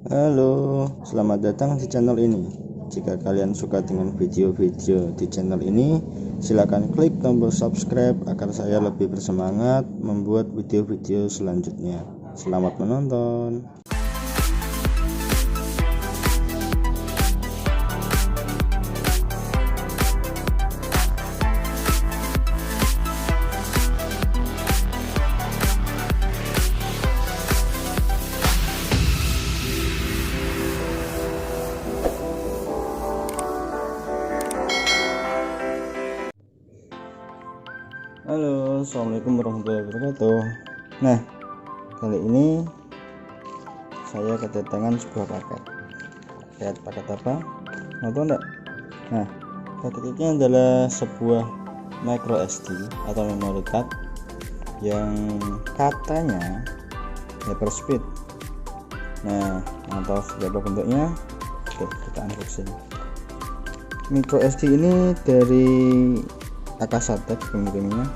Halo, selamat datang di channel ini. Jika kalian suka dengan video-video di channel ini, silakan klik tombol subscribe agar saya lebih bersemangat membuat video-video selanjutnya. Selamat menonton. Halo, assalamualaikum warahmatullahi wabarakatuh. Nah, kali ini saya kedatangan sebuah paket. Lihat paket apa? Mau tahu enggak? Nah, paket ini adalah sebuah micro SD atau memory card yang katanya hyperspeed. Nah, mau tahu seperti apa bentuknya? Oke, kita unboxing. Micro SD ini dari AKASA pengirimnya.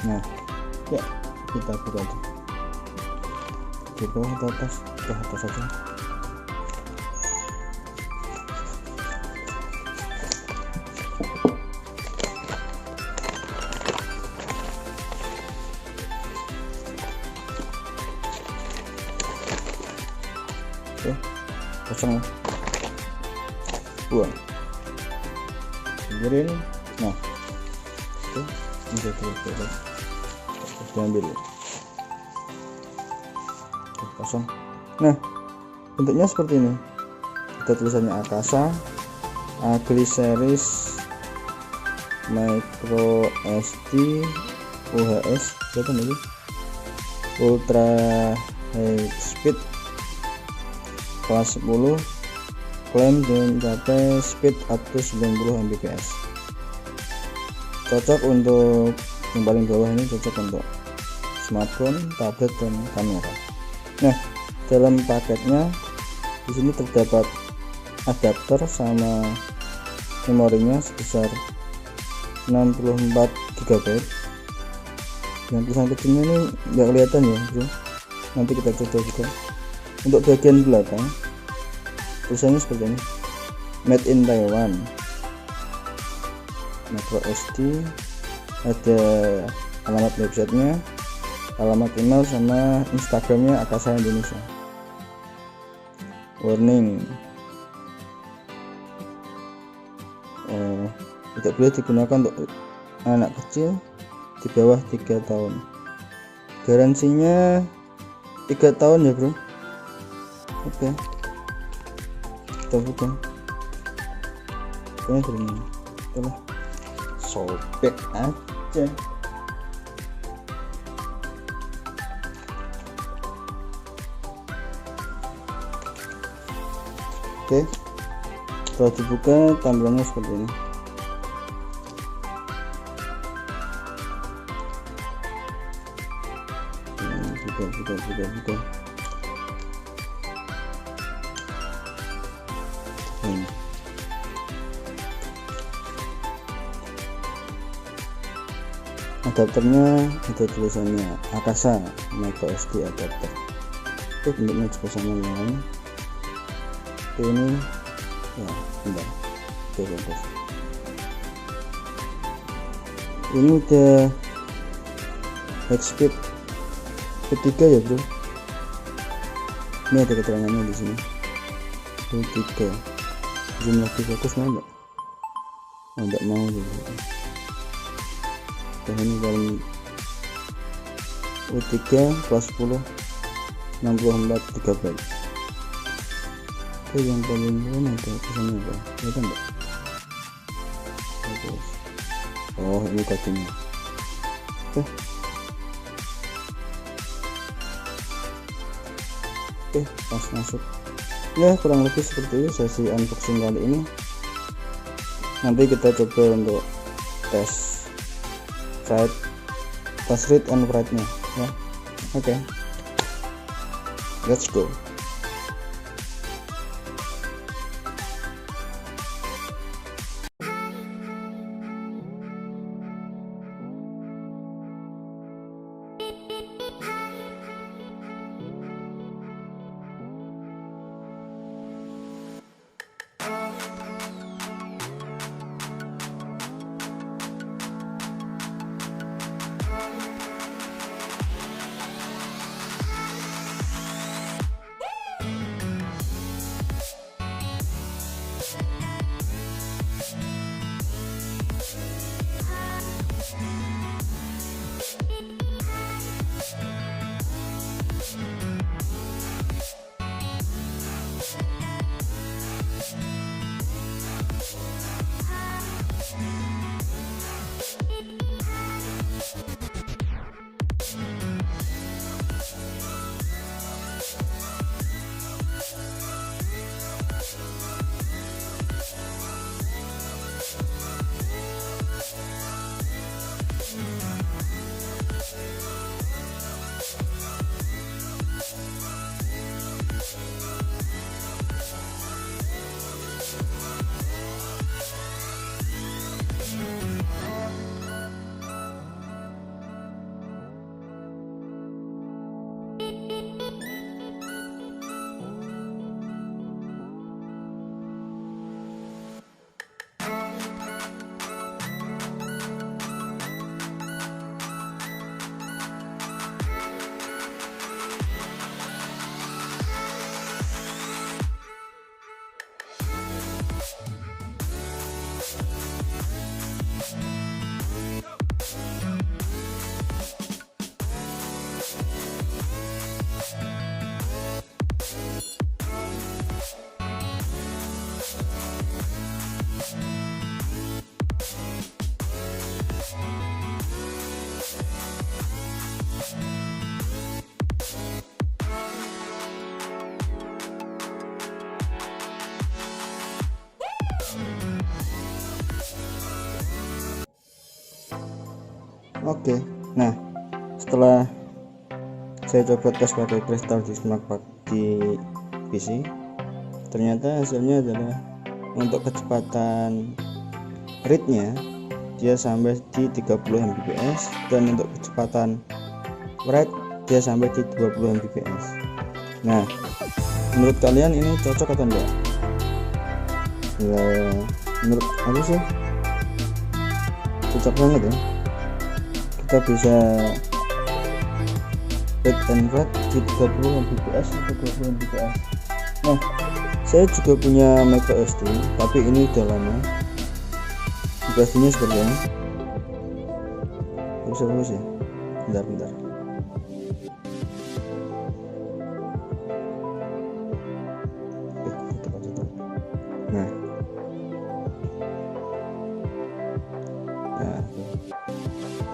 Nah, ya kita buka aja. Di bawah atau atas? Ke atas saja. Oke, kosong. Buang. Pikirin. Nah, itu bisa diambil. Kosong. Nah, bentuknya seperti ini. Ada tulisannya AKASA Agri Series Micro SD UHS berapa nih? Ultra High Speed kelas 10, klaim dan mencapai speed up to 90 Mbps. Cocok untuk yang paling bawah ini, cocok untuk smartphone, tablet, dan kamera. Nah, dalam paketnya di sini terdapat adapter sama memorinya sebesar 64 GB. Yang tulisan kecilnya ini nggak kelihatan ya, bro. Nanti kita coba juga. Untuk bagian belakang tulisannya seperti ini, made in Taiwan. Micro SD, ada alamat websitenya, alamat email, sama Instagramnya AKASA Indonesia. Warning, tidak boleh digunakan untuk anak kecil di bawah 3 tahun. Garansinya 3 tahun ya, bro. Oke, kita buka. Kayaknya dari ini. Itulah, sobek aja. Oke, setelah dibuka tampilannya seperti ini. Buka. Adapternya ada tulisannya AKASA Micro SD adapter. Itu bentuknya juga sama yang lain. Ini ya, bentar. Oke. Ini udah high speed ketiga ya, bro. Ini ada keterangannya di sini. Ketiga. Zoom lagi fokus mau enggak? Enggak mau gitu. Dan ini paling U3 kelas 10 64 GB. Oke, yang paling bawah ada tulisannya apa? Lihat enggak? Oh, ini kodenya. Oke, pas masuk. Ya, kurang lebih seperti itu sesi unboxing kali ini. Nanti kita coba untuk tes read and write nya ya. Oke. Let's go. Oke, nah setelah saya coba tes pakai kristal di simak di PC, ternyata hasilnya adalah untuk kecepatan read-nya dia sampai di 30 Mbps, dan untuk kecepatan write dia sampai di 20 Mbps. Nah, menurut kalian ini cocok atau enggak? Ya, menurut aku sih cocok banget ya. Kita bisa read and write di 30 Mbps atau 20 Mbps. Nah, saya juga punya micro SD, tapi ini udah lama. Micro SD nya seperti ini. Bagus ya. Bentar. Nah,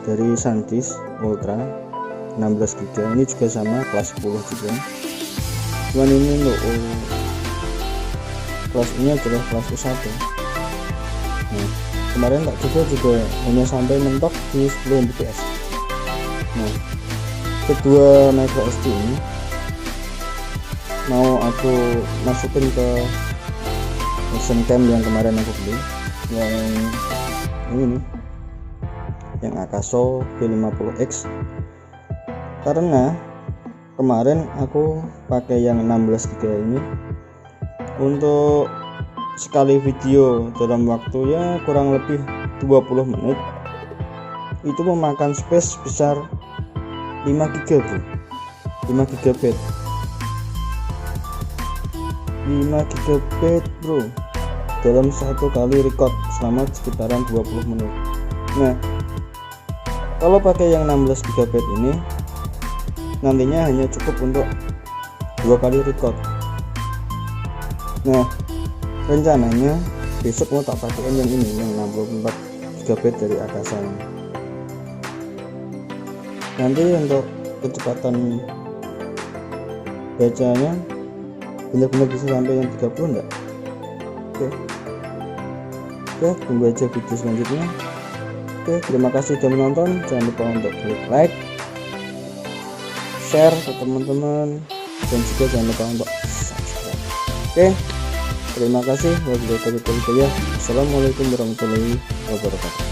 dari SanDisk Ultra 16 GB, ini juga sama kelas 10 juga, cuman ini untuk kelas ini adalah kelas U1. Nah, kemarin tak coba juga hanya sampai mentok di 10 Mbps. Nah, kedua micro SD ini mau aku masukin ke Asian Cam yang kemarin aku beli, yang ini nih, yang AKASO V50 X, karena kemarin aku pakai yang 16 GB ini untuk sekali video dalam waktu ya kurang lebih 20 menit itu memakan space sebesar 5 GB bro, 5 GB bro, dalam satu kali record selama sekitaran 20 menit. Nah, kalau pakai yang 16 GB ini nantinya hanya cukup untuk 2 kali record. Nah, rencananya besok mau tak pakaiin yang ini, yang 64 GB dari AKASA. Nanti untuk kecepatan bacanya benar-benar bisa sampai yang 30 enggak? Oke, tunggu aja video selanjutnya. Oke, terima kasih sudah menonton. Jangan lupa untuk klik like, share ke teman-teman, dan juga jangan lupa untuk subscribe. Oke, terima kasih. Wabillahi taufiq wal hidayah. Assalamualaikum warahmatullahi wabarakatuh.